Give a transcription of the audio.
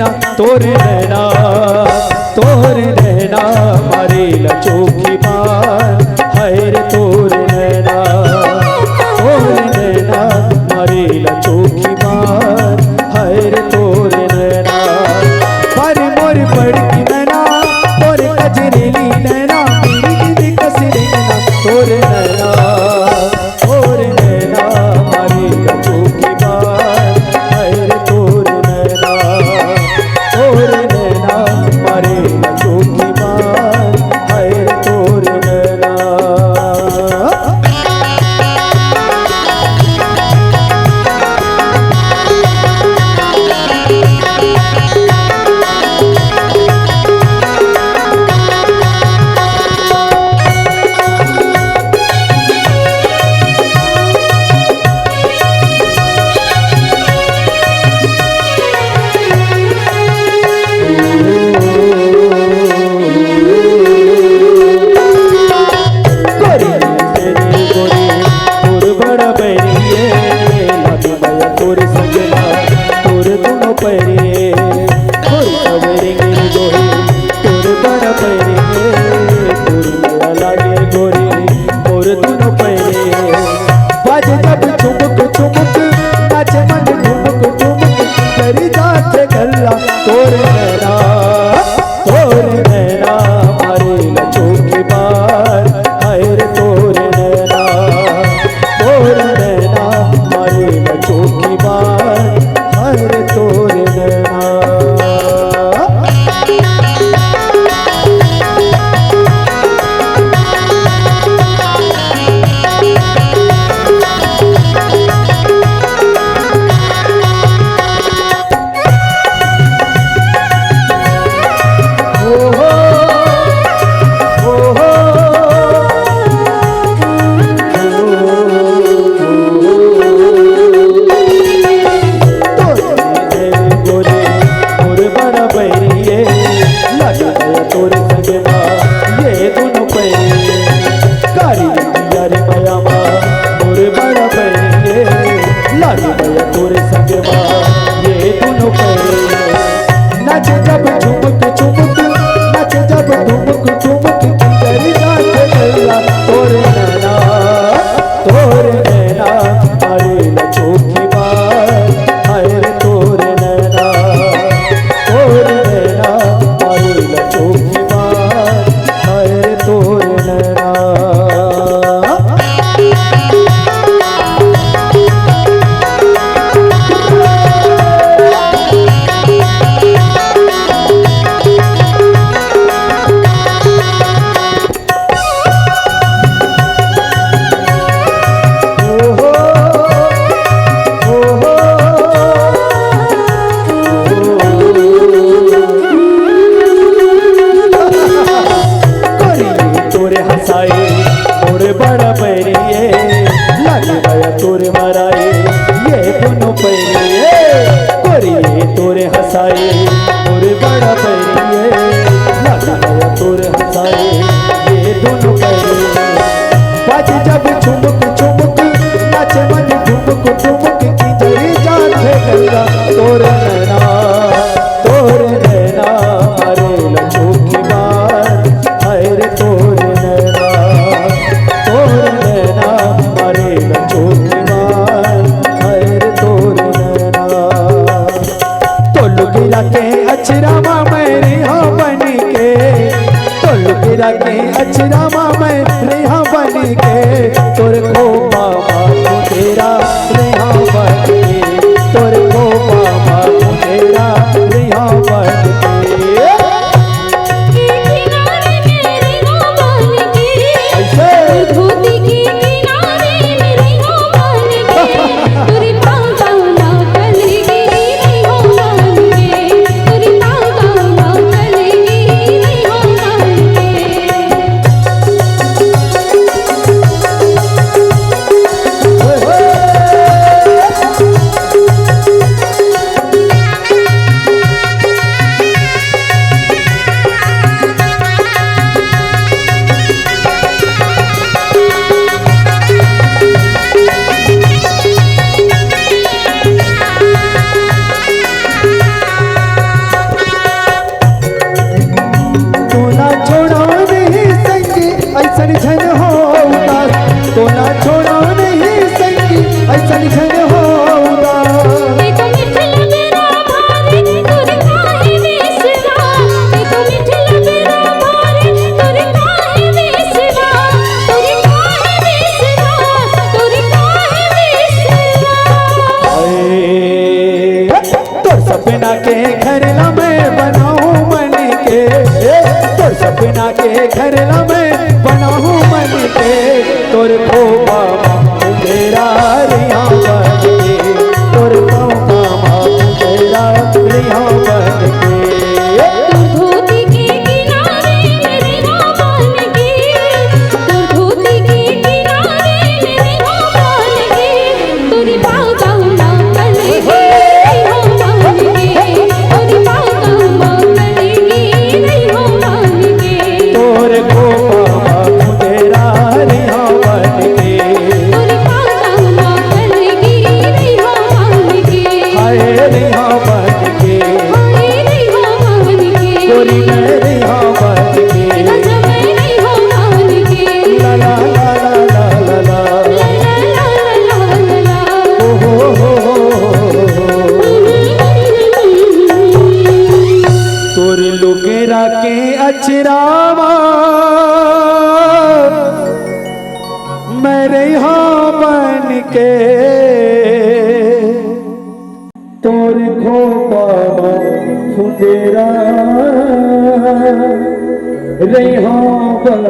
ना तोरे नैना मारे लचोखी बार हाय रे तोरे नैना मारे लचोखी बार हाय रे तोरे नैना पर मोर पड़की नैना तोरे कजरेली नैना मेरी दिल कसरे नैना तोरे नैना मारे लचोखी बार हाय रे तोरे नैना मारे लचोखी बार हाय रे तोरे नैना। के अचरामा में रेहा बन के तोर को बाबा तेरा रेहा बन सलझन होगा। देखो मिठल मेरा भारे तुर काहे बेसवा, देखो मिठल मेरा भारे तुर काहे बेसवा, तुर काहे बेसवा, तुर काहे बेसवा। तोर सपना के घर ला मैं बनाऊं मन के, तोर सपना के घर ला मैं बनाऊं मन के, तोर खोपा तेरा रिया बन के, तोर खोपा तेरा रिया बन के। तू धोती के किनारे मेरे हाँ बन के, तू धोती के किनारे मेरे हाँ बन के, तुरी बागां मांगल गे नहीं हो मान के, तुरी बागां मांगल गे नहीं हो मान के। तोर खोपा तेरा रिया बन के, तुरी बागां मांगल गे नहीं हो मान के, हाय रिया बन के, हाय नहीं हो मान के, गोरी मैं रिया बन के। गजब नहीं हो मान के। ला ला ला ला ला ला ला, ओ हो। तोर लुगेरा के अचरावा मैं रहा बन के, तोर खोपा फुंदेरा रहा बन